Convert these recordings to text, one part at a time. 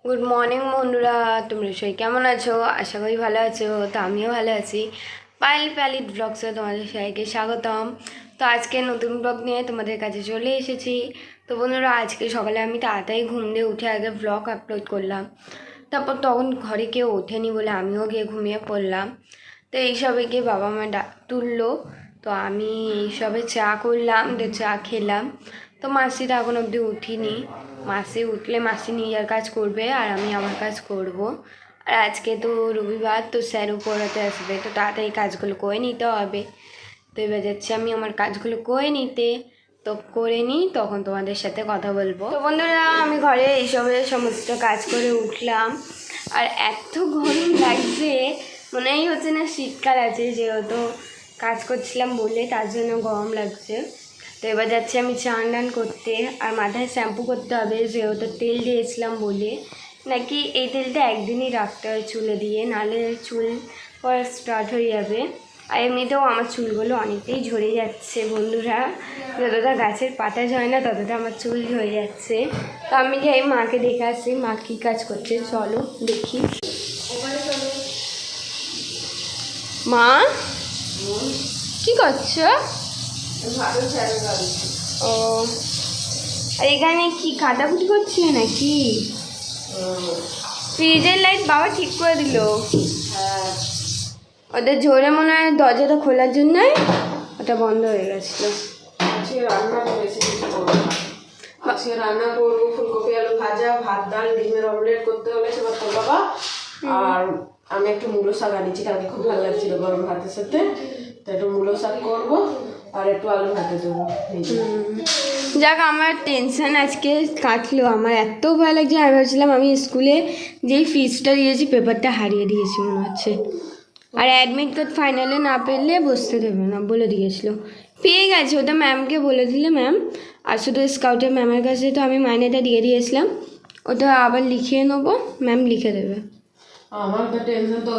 Good morning বন্ধুরা, তোমরা সবাই কেমন আছো? আশা করি ভালো আছো। তো আমিও ভালো আছি। পায়েল প্যালিট ব্লগসে তোমাদের সবাইকে স্বাগতম। তো আজকে নতুন ব্লগ নিয়ে তোমাদের কাছে চলে এসেছি। তো বন্ধুরা, আজকে সকালে আমি তাড়াতাড়ি ঘুম দিয়ে উঠে আগে ব্লগ আপলোড করলাম। তারপর তখন ঘরে কেউ ওঠেনি বলে আমিও গিয়ে ঘুমিয়ে পড়লাম। তো এইসবে গিয়ে বাবা মা তুললো। তো আমি এইসবে চা করলাম, তো চা খেলাম। তো মাসিটা এখন অবধি উঠিনি। মাসি উঠলে মাসি নিজের কাজ করবে আর আমি আমার কাজ করব। আর আজকে তো রবিবার, তো স্যারও পড়াতে আসবে, তো তাড়াতাড়ি কাজগুলো করে নিতে হবে। তো এবার যাচ্ছি আমি আমার কাজগুলো করে নিতে। তো করে নিই, তখন তোমাদের সাথে কথা বলবো। তো বন্ধুরা, আমি ঘরে এইসবে সমস্ত কাজ করে উঠলাম। আর এত গরম লাগছে, মনেই হচ্ছে না শীতকাল আছে, যেহেতু কাজ করছিলাম বলে তার জন্য গরম লাগছে। তো এবার যাচ্ছি আমি চান করতে। আর মাথায় শ্যাম্পু করতে হবে, যেহেতু তেল দিয়েছিলাম বলে। নাকি এই তেলটা একদিনই রাখতে হয় চুলে দিয়ে, নাহলে চুল পড়া স্টার্ট হয়ে যাবে। আর এমনিতেও আমার চুলগুলো অনেকটাই ঝরে যাচ্ছে বন্ধুরা। যতটা গাছের পাতা ঝরে না, ততটা আমার চুল ঝরে যাচ্ছে। তো আমি যাই মাকে দেখে আসি, মা কী কাজ করছে, চলো দেখি। মা কি করছো? ও, আর এখানে কি কাটাকুটি করছিলে নাকি? ফ্রিজের লাইট বাবা ঠিক করে দিল। ওটা ঝরে মনে হয় দরজাটা খোলার জন্য ওটা বন্ধ হয়ে গেছিলো। আজকে রান্না করবো ফুলকপি আলু ভাজা, ভাত ডাল, ডিমের অমলেট করতে হলে সেবার তোর বাবা। আর আমি একটু মূলো শাক আনিছি, কালকে খুব ভালো লাগছিল গরম ভাতের সাথে। তো একটু মূলো শাক করবো আর একটু আলু ভাতে দেবো। যাক, আমার টেনশন আজকে কাটলো। আমার এত ভয় লাগছে, আমি ভাবছিলাম আমি স্কুলে যেই ফিজটা দিয়েছি পেপারটা হারিয়ে দিয়েছি মনে হচ্ছে। আর অ্যাডমিট কার্ড ফাইনালে না পেলে বসতে দেবে না বলে দিয়েছিল। পেয়ে গেছে, ওটা ম্যামকে বলে দিলে ম্যাম। আর শুধু স্কাউটের ম্যামের কাছে তো আমি মাইনেটা দিয়ে দিয়েছিলাম, ওটা আবার লিখিয়ে নেবো, ম্যাম লিখে দেবে। আমার তো টেনশন, তো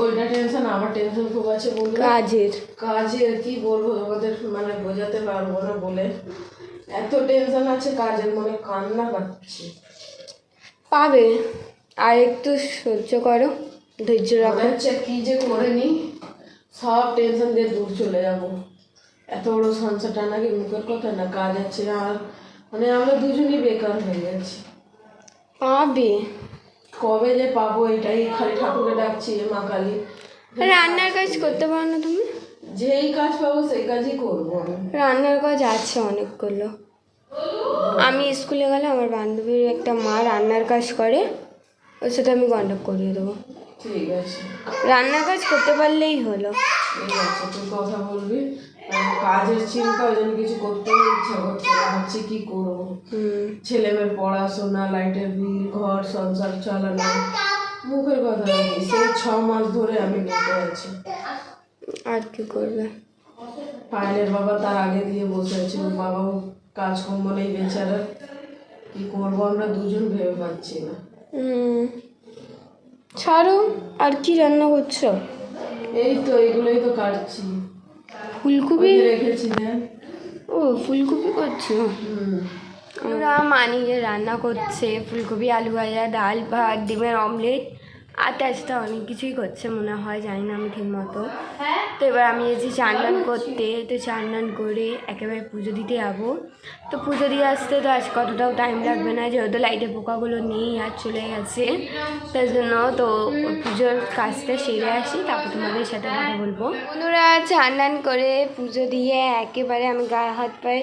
ওইটা টেনশন, আমার টেনশন খুব আছে বলবো। কাজের কি বলবো ওদের, মানে বোঝাতে পারবো না বলে এত টেনশন আছে কাজের, মনে কান্না পাচ্ছে। পাবে, আর একটু সহ্য করো, ধৈর্য রাখো। কি যে করে নি, সব টেনশন দিয়ে দূর চলে যাবো। এত বড় সংসারটা নাকি মুখের কথা না, কাজ আছে। আর মানে আমরা দুজনই বেকার হয়ে গেছি। পাবে, কবে যে পাবো এটাই খালি ঠাকুরকে ডাকছি, মা কালী। রান্নার কাজ করতে পারো না তুমি? যেই কাজ পাবো সেই কাজই করবো। রান্নার কাজ আছে অনেকগুলো। আমি স্কুলে গেলে আমার বান্ধবীর একটা মা রান্নার কাজ করে, ওর সাথে আমি কন্ট্যাক্ট করিয়ে দেবো। ঠিক আছে, রান্নার কাজ করতে পারলেই হলো। ঠিক আছে, তুই কথা বলবি। কাজের চিন্তা, ওই জন্য কিছু করতে ইচ্ছা করছে, ভাবছি কি করবো। ছেলে মেয়ের পড়াশোনা, লাইটের বিল, ঘর সংসার চালানো, মুখের কথা নেই। সেই 6 মাস ধরে আমি বসে আছি। আর কি করবে? পায়েলের বাবা তার আগে দিয়ে বসে আছে, ওর বাবাও কাজকর্ম নেই বেচারা। কি করবো আমরা দুজন ভেবে পাচ্ছি না। ছাড়ো, আর কি রান্না করছো? এই তো এগুলোই তো কাটছি। ফুলকপি রেখেছি না? ও, ফুলকপি করছো? আমরা মা নিজে রান্না করছে, ফুলকপি আলু ভাজা, ডাল ভাত, ডিমের অমলেট, আর তাছাড়া অনেক কিছুই করছে মনে হয়, জানি না আমি ঠিক মতো। তো এবার আমি এসেছি চান করতে। তো চান করে একেবারে পুজো দিতে যাবো। তো পুজো দিয়ে আসতে তো আজ কতটাও টাইম লাগবে না, যেহেতু লাইটের পোকাগুলো নেই আর চলে গেছে, তার জন্য তো পুজোর কাজটা সেরে আসি, তারপর তোমাদের সাথে কথা বলবো। বন্ধুরা, চান করে পুজো দিয়ে একেবারে আমি গায়ে হাত পায়ে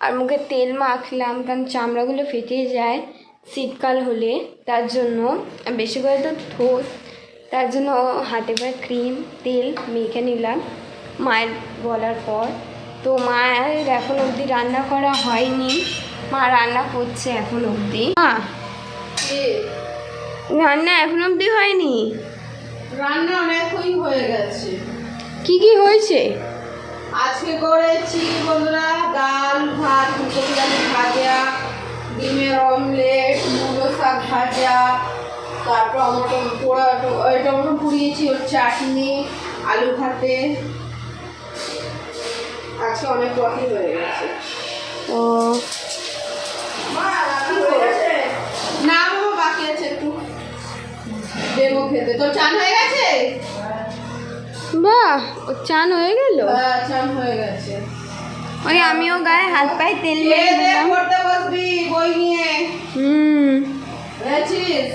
আর মুখে তেল মাখলাম, কারণ চামড়াগুলো ফেটে যায় শীতকাল হলে, তার জন্য বেশি করে তো ঠোঁট, তার জন্য হাতে পায়ে ক্রিম তেল মেখে নিলাম মায়ের বলার পর। তো মায়ের এখন অবধি রান্না করা হয়নি, মা রান্না করছে এখন অবধি। রান্না এখন অবধি হয়নি, রান্না অনেকই হয়ে গেছে। কি কি হয়েছে? আজকে করেছি বন্ধুরা ডাল ভাত, ফুলকপি আলু ভাজা, ডিমের অমলেট, মূলো শাক ভাজা, তারপর টমেটো পুড়িয়েছি, ওর চাটনি, আলু ভাতে। আজকে অনেক রকমই হয়ে গেছে। ও না বাবা, বাকি আছে একটু। খেতে। তোর চান হয়ে গেছে? বাহ, ও চান হয়ে গেল। হ্যাঁ, চান হয়ে গেছে। ওই আমিও গায়ে হাত পায়ে তেল খেয়ে মেখে দে, দিলাম। পড়তে বসবি বই নিয়ে, বুঝেছিস?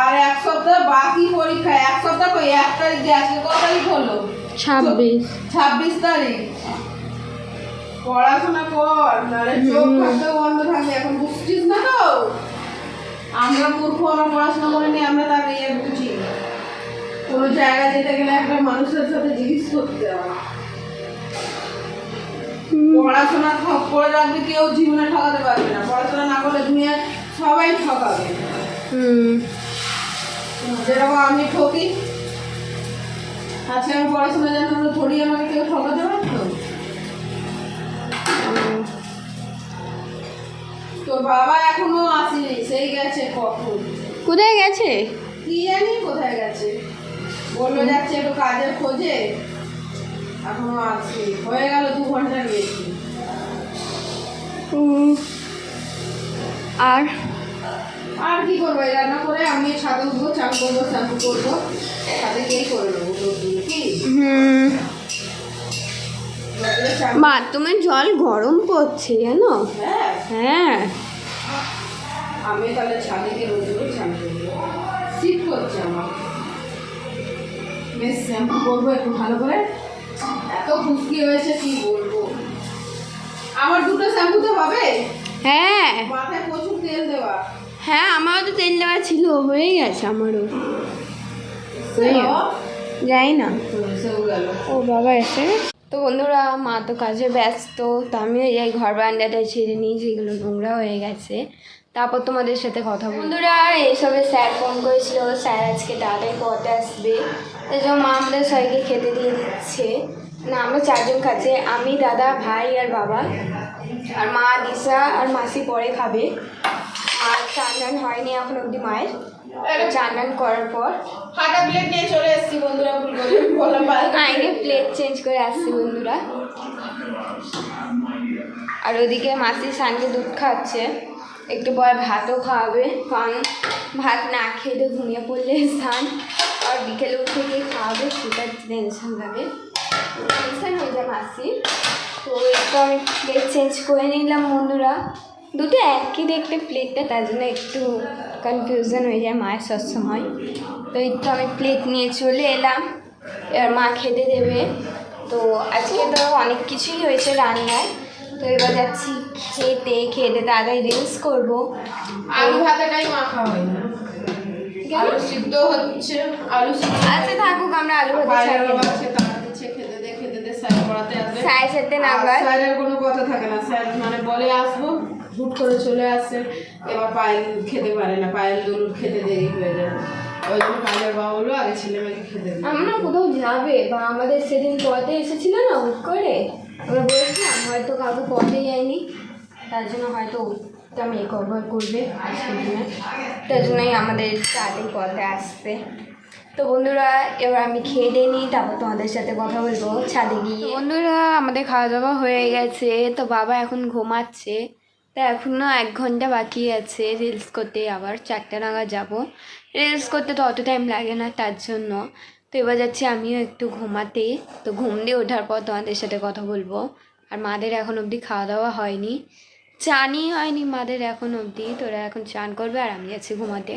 আর এক সপ্তাহ বাকি পরীক্ষা, এক সপ্তাহ কই, 1 তারিখ দিয়ে আজকে কত তারিখ হলো? 26 তারিখ। পড়াশোনা কর, নাহলে চোখ থাকতেও বন্ধ থাকবে। এখন বুঝছিস না তো? আমরা মূর্খ, আমরা পড়াশোনা করিনি, আমরা তার ইয়ে বুঝি। কোনো জায়গায় যেতে গেলে একটা মানুষের সাথে জিজ্ঞেস করতে হয়। পড়াশোনা করে রাখবে, কেউ জীবনে ঠকাতে পারবে না। পড়াশোনা না করলে দুনিয়া সবাই ঠকাবে। যেরকম আমি ঠকি, আজকে আমি পড়াশোনা জানতাম না, থোড়ি আমাকে কেউ ঠকাতে পারতো? তোর বাবা এখনো আসেনি, সেই গেছে কখন। কোথায় গেছে? কি জানি কোথায় গেছে, বললো যাচ্ছে একটু কাজের খোঁজে, এখনো আসেনি। হয়ে গেল 2 ঘন্টার বেশি। আর আর কি করবো, এই রান্না করে আমি ছাদে উঠবো, চান করবো, শ্যাম্পু করবো, ছাদে গিয়েই করে নেবো। কি বাথরুমের জল গরম পড়ছে জানো? হ্যাঁ, হ্যাঁ, আমি তাহলে ছাদে গিয়ে রোজ রোজ চান করবো। শীত করছে আমার, বেশ শ্যাম্পু করবো একটু ভালো করে। এত খুশকি হয়েছে কি বলবো। আমার 2টো শ্যাম্পুতে হবে? হ্যাঁ, মাথায় প্রচুর তেল দেওয়া। হ্যাঁ, আমারও তো তেল দেওয়া ছিল, হয়ে গেছে আমারও। যাই না, সেও গেল। ও বাবা এসে। তো বন্ধুরা, মা তো কাজে ব্যস্ত, তো আমিও এই ঘর বারান্দাটা ছেড়ে নিই, যেগুলো নোংরা হয়ে গেছে। তারপর তোমাদের সাথে কথা বলবো। বন্ধুরা, এইসবে স্যার ফোন করেছিল, স্যার আজকে তাড়াতাড়ি পড়তে আসবে, এই জন্য মা আমাদের সবাইকে খেতে দিয়ে দিচ্ছে। না, আমরা 4 জন খাচ্ছি, আমি, দাদা, ভাই আর বাবা। আর মা, দিশা আর মাসি পরে খাবে। আর চান হয়নি এখন অবধি মায়ের। চান করার পর হাঁটা প্লেট নিয়ে চলে এসেছি বন্ধুরা, ভুল করে বললাম আইনে প্লেট চেঞ্জ করে আসছি বন্ধুরা। আর ওদিকে মাসি সানকে দুধ খাচ্ছে, একটু পরে ভাতও খাওয়াবে, কারণ ভাত না খেয়ে তো ঘুমিয়ে পড়লে সান আর বিকেলে উঠে গিয়ে খাওয়াবে, সেটা টেনশন লাগে, টেনশন হয়ে যায় মাসি। তো একটু আমি প্লেট চেঞ্জ করে নিলাম বন্ধুরা। দুটো একই দেখতে প্লেটটা, তার জন্য একটু কনফিউশন হয়ে যায় মায়ের সবসময়। তো একটু আমি প্লেট নিয়ে চলে এলাম, এবার মা খেতে দেবে। তো আজকে তো অনেক কিছুই হয়েছে রান্নায়, তো এবার যাচ্ছি খেতে তাড়াতাড়ি রিলস করবো। আলু ভাতেটাই মাখা হয় না, আলু সিদ্ধ হচ্ছে, আলু সিদ্ধ। আচ্ছা থাকুক, আমরা আলু ভাতে খেতে দে, স্যার পড়াতে আসবে, সাড়ে 7টে নাগাদ। স্যারের কোনো কথা থাকে না, স্যার মানে বলে আসবো, হুট করে চলে আসে। এবার পায়েল খেতে পারে না, পায়েল দলুর খেতে দেরি হয়ে যায়, ওই জন্য পায়েলের বাবা বললো আগে ছেলে মেয়েকে খেতে দিই। আমরা কোথাও যাবে, বা আমাদের সেদিন পথে এসেছিল না হুট করে, আমরা বলেছিলাম হয়তো কাউকে পথে যায়নি, তার জন্য হয়তো ওটা মেক ওভার করবে আজকের দিনে, তার জন্যই আমাদের তাড়াতাড়ি পথে আসতে। তো বন্ধুরা, এবার আমি খেয়ে দিয়ে নিই, তারপর তোমাদের সাথে কথা বলবো ছাদে গিয়ে। বন্ধুরা, আমাদের খাওয়া দাওয়া হয়ে গেছে, তো বাবা এখন ঘুমাচ্ছে, তা এখনও 1 ঘন্টা বাকি আছে রিলস করতে, আবার 4টে নাগাদ যাবো। রিলস করতে তো অত টাইম লাগে না, তার জন্য। তো এবার যাচ্ছি আমিও একটু ঘুমাতে, তো ঘুম দিয়ে ওঠার পর তোমাদের সাথে কথা বলবো। আর মাদের এখন অবধি খাওয়া দাওয়া হয়নি, চানই হয়নি মাদের এখন অবধি, তোরা এখন চান করবে আর আমি যাচ্ছি ঘুমাতে।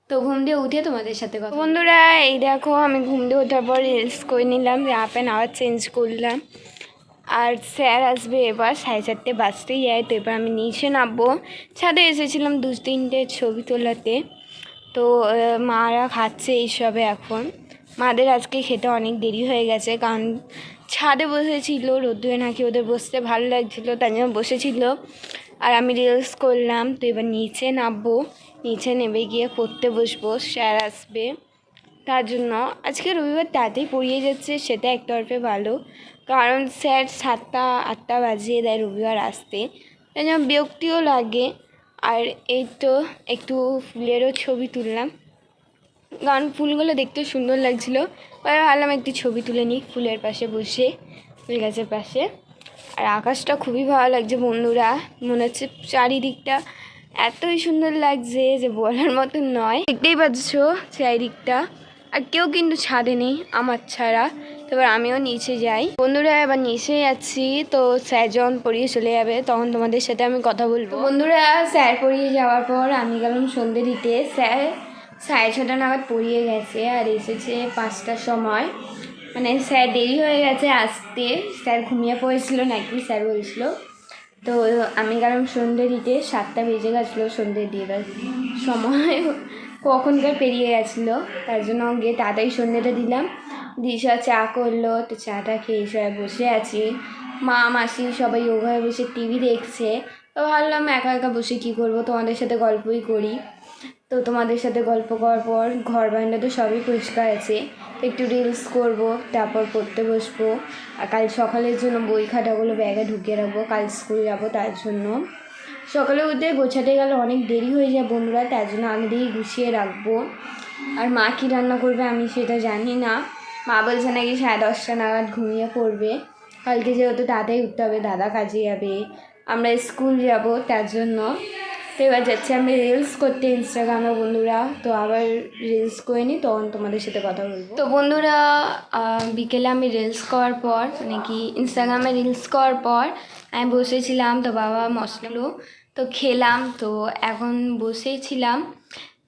তো ঘুম দিয়ে উঠে তোমাদের সাথে কথা। বন্ধুরা, এই দেখো আমি ঘুম দিয়ে ওঠার পর রিলস করে নিলাম, হাফ অ্যান আওয়ার চেঞ্জ করলাম। আর স্যার আসবে এবার 4:30 বাজতেই যায়, তো এবার আমি নিচে নামবো। ছাদে এসেছিলাম 2-3টে ছবি তোলাতে, তো মারা খাচ্ছে এইসবে এখন। মাদের আজকে খেতে অনেক দেরি হয়ে গেছে, কারণ ছাদে বসেছিল, রোদ্দুরে নাকি ওদের বসতে ভালো লাগছিলো, তাই জন্য বসেছিল। আর আমি রিলস করলাম, তো এবার নিচে নামবো, নিচে নেমে গিয়ে পড়তে বসবো, স্যার আসবে তার জন্য। আজকে রবিবার তাড়াতাড়ি পড়িয়ে যাচ্ছে, সেটা এক তরফে ভালো, কারণ স্যার 7টা-8টা বাজিয়ে দেয় রবিবার আসতে, তাই জন্য বিরক্তিও লাগে। আর এই তো একটু ফুলেরও ছবি তুললাম, কারণ ফুলগুলো দেখতে সুন্দর লাগছিলো, ভাবলাম একটু ছবি তুলে নিই ফুলের পাশে বসে, ফুল গাছের পাশে। আর আকাশটা খুবই ভালো লাগছে বন্ধুরা, মনে হচ্ছে চারিদিকটা এতই সুন্দর লাগছে যে বলার মতন নয়। দেখতেই পাচ্ছ চারিদিকটা, আর কেউ কিন্তু ছাদেনি আমার ছাড়া। তারপর আমিও নিচে যাই। বন্ধুরা এবার নিচে যাচ্ছি, তো স্যার যখন পড়িয়ে চলে যাবে তখন তোমাদের সাথে আমি কথা বলবো। বন্ধুরা স্যার পড়িয়ে যাওয়ার পর আমি গেলাম সন্ধে দিতে। স্যার 6:30 নাগাদ পড়িয়ে গেছে আর এসেছে 5টার সময়। মানে স্যার দেরি হয়ে গেছে আসতে, স্যার ঘুমিয়ে পড়েছিল নাকি স্যার বলছিল। তো আমি গেলাম সন্ধে দিতে, 7টা বেজে গেছিলো সন্ধে দিয়ে সময় কখনকার পেরিয়ে গেছিলো। তার জন্য গিয়ে তাড়াতাড়ি সন্ধেটা দিলাম। দিশা চা করলো, তো চাটা খেয়ে সবাই বসে আছি। মা মাসি সবাই ওভাবে বসে টিভি দেখছে। তো ভাবলাম একা একা বসে কী করবো, তোমাদের সাথে গল্পই করি। তো তোমাদের সাথে গল্প করার পর ঘর বারান্দা তো সবই পরিষ্কার আছে, তো একটু রিলস করব, তারপর পড়তে বসবো। আর কাল সকালের জন্য বই খাতাগুলো ব্যাগে ঢুকিয়ে রাখবো, কাল স্কুল যাবো তার জন্য। সকালে উঠে গোছাতে গেলে অনেক দেরি হয়ে যায় বন্ধুরা, তার জন্য আগে দিয়েই গুছিয়ে রাখবো। আর মা কী রান্না করবে আমি সেটা জানি না। মা বলছে নাকি 10:30 নাগাদ ঘুমিয়ে পড়বে। কালকে যেহেতু তাড়াতাড়ি উঠতে হবে, দাদা কাজে যাবে, আমরা স্কুল যাব, তার জন্য। তো এবার যাচ্ছি আমি রিলস করতে ইনস্টাগ্রামে বন্ধুরা। তো আবার রিলস করে নিই, তখন তোমাদের সাথে কথা বলবো। তো বন্ধুরা বিকেলে আমি রিলস করার পর, মানে কি ইনস্টাগ্রামে রিলস করার পর আমি বসেছিলাম। তো বাবা মশলাগুলো তো খেলাম, তো এখন বসেছিলাম।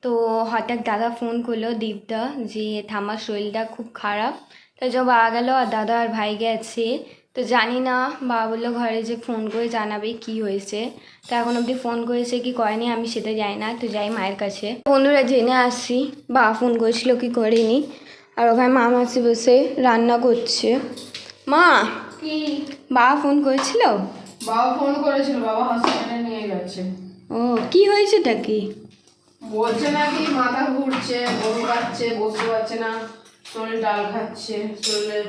তো হঠাৎ দাদা ফোন করলো, দীপদা, যে ঠাম্মার শরীরটা খুব খারাপ। তো যে বাবা গেল আর দাদা আর ভাই গেছে। তো জানি না, বাবা বললো ঘরে যে ফোন করে জানাবে কি হয়েছে। তো এখন অবধি ফোন করেছে কি করেনি আমি সেটা জানি না। তো যাই মায়ের কাছে, বন্ধুরা জেনে আসছি বাবা ফোন করেছিল কি করেনি। আর ওখানে মা মাসি বসে রান্না করছে। মা কি? বাবা ফোন করেছিল? বাবা ফোন করেছিল, বাবা হসপিটালে নিয়ে গেছে। ও কি হয়েছেটা কি? বলছে নাকি মাথা ঘুরছে, বমি পাচ্ছে, বসতে পারছে না, শরীর ডাল খাচ্ছে, শরীরে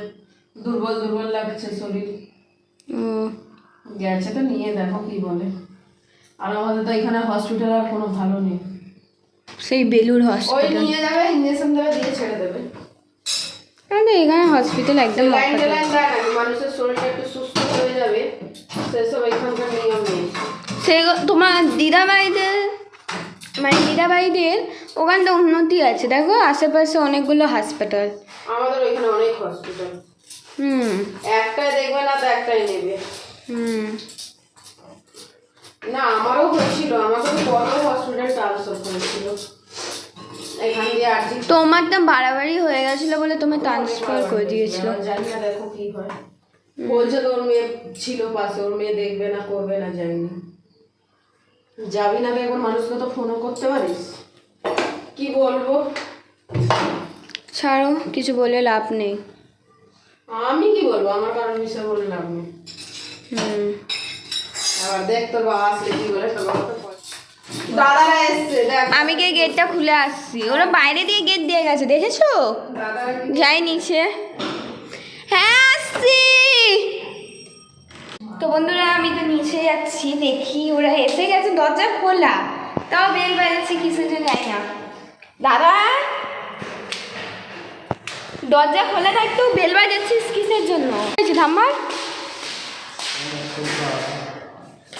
দুর্বল দুর্বল লাগছে শরীর। ও গেছে, তো নিয়ে দেখো কি বলে। আর আমাদের তো এখানে হসপিটাল আর কোনো ভালো নেই। সেই বেলুর ওই হসপিটাল নিয়ে যাবে, ইঞ্জেকশন দেবে, দিয়ে ছেড়ে দেবে। আমাদের এখানে হসপিটাল একদম লাইন অকাটে। লাইন দেয় না, মানুষের শরীরটা একটু সুস্থ হয়ে যাবে, সেসব এখানকার নিয়ম নেই। সেই তোমার দিদাবাড়িদের, মানে দিদাবাড়িদের ওখানটা উন্নতি আছে, দেখো আশেপাশে অনেকগুলো হসপিটাল। আমাদের ওইখানে অনেক হসপিটাল, একটাই দেখবে না তো একটাই নেবে। না আমারও হয়েছিল, আমাকে কত হসপিটাল ট্রান্সফার করেছিল এখান দিয়ে। আর তোমারটা বাড়াবাড়ি হয়ে গেছিল বলে তুমি ট্রান্সফার করে দিয়েছিল। জানি না, দেখো কি হয়। বলছে তো ওর মেয়ে ছিল পাশে, ওর মেয়ে দেখবে না করবে না, যায়নি। যাবি না দেখুন, মানুষকে তো ফোনও করতে পারিস। কি বলবো, ছাড়ো, কিছু বলে লাভ নেই। আমি কি বলবো, আমার কারণ বিষয় বলে লাভ নেই। আবার দেখ তোর বাবা আসলে কি বলে, তোর বাবা তো দাদারা এসছে, দেখ আমি গিয়ে গেটটা খুলে আসছি, ওরা বাইরে দিয়ে গেট দিয়ে গেছে, দেখেছো? দাদারা যাই নিচে। হ্যাঁ আসছি। তো বন্ধুরা আমি তো নিচে যাচ্ছি, দেখি ওরা এসে গেছে, দরজা খোলা, তাও বেল বাজাচ্ছে কিসের জন্য জানি না। দাদা দরজা খোলা থাকতেও বেল বাজাচ্ছিস কিসের জন্য? হয়েছে ঠাম্মার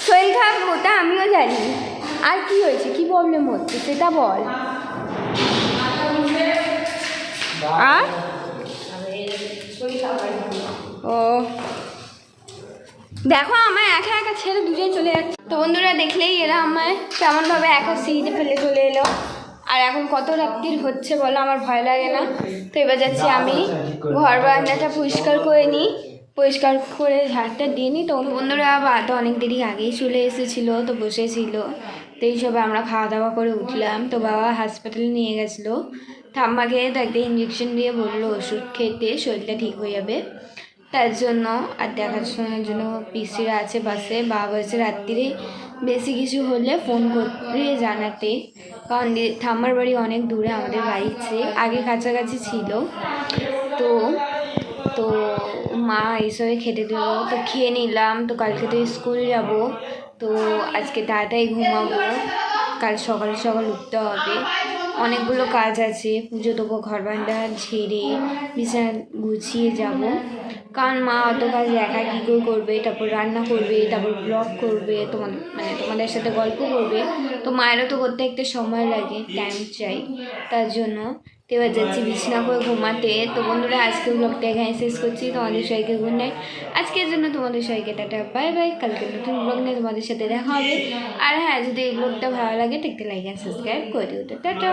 শরীর খারাপ, ওটা আমিও জানি। আর কি হয়েছে, কি প্রবলেম হচ্ছে সেটা বল। আর ও দেখো আমায় একা একা ছেড়ে দুজন চলে যাচ্ছে। তো বন্ধুরা দেখলেই এরা আমায় কেমনভাবে একা সিঁড়িতে ফেলে চলে এলো। আর এখন কত রাত্রির হচ্ছে বলো, আমার ভয় লাগে না? তো এবার যাচ্ছি আমি ঘর বারান্দাটা পরিষ্কার করে নিই, পরিষ্কার করে ঝাড়টা দিয়ে নিই। তো বন্ধুরা বাবা তো অনেক দেরি আগেই চলে এসেছিলো, তো বসেছিল। তো এইসবে আমরা খাওয়া দাওয়া করে উঠলাম। তো বাবা হাসপাতালে নিয়ে গেছিলো ঠাম্মাকে, তো একটা ইঞ্জেকশন দিয়ে বললো ওষুধ খেতে, শরীরটা ঠিক হয়ে যাবে তার জন্য। আর দেখাশোনার জন্য পিসিরা আছে পাশে। বাবা বলছে রাত্রিরে বেশি কিছু হলে ফোন করে জানাতে, কারণ ঠাম্মার বাড়ি অনেক দূরে আমাদের বাড়ির চেয়ে, আগে কাছাকাছি ছিল। তো তো মা এইসবে খেতে দিল, তো খেয়ে নিলাম। তো কালকে তো স্কুল যাব, তো আজকে তাড়াতাড়ি ঘুমাবো, কাল সকালে সকাল উঠতে হবে, অনেকগুলো কাজ আছে। পুজো দেবো, ঘর বারান্দা ঝেড়ে বিছানা গুছিয়ে যাব, কারণ মা অত কাজ একা কী করে করবে, তারপর রান্না করবে, তারপর ব্লগ করবে, তোমাদের সাথে গল্প করবে, তো মায়েরও তো করতে একটা সময় লাগে, টাইম চাই, তার জন্য। তো এবার যাচ্ছি বিছানা করে ঘুমাতে। তো বন্ধুরা, আজকে ব্লগটা এখানে শেষ করছি। তোমাদের সবাইকে গুড নাইট। আজকের জন্য তোমাদের সবাইকে টাটা, বাই বাই। কালকে নতুন ব্লগ নিয়ে তোমাদের সাথে দেখা হবে। আর হ্যাঁ, যদি এই ব্লগটা ভালো লাগে একটা লাইক আর সাবস্ক্রাইব করে দিও। টাটা।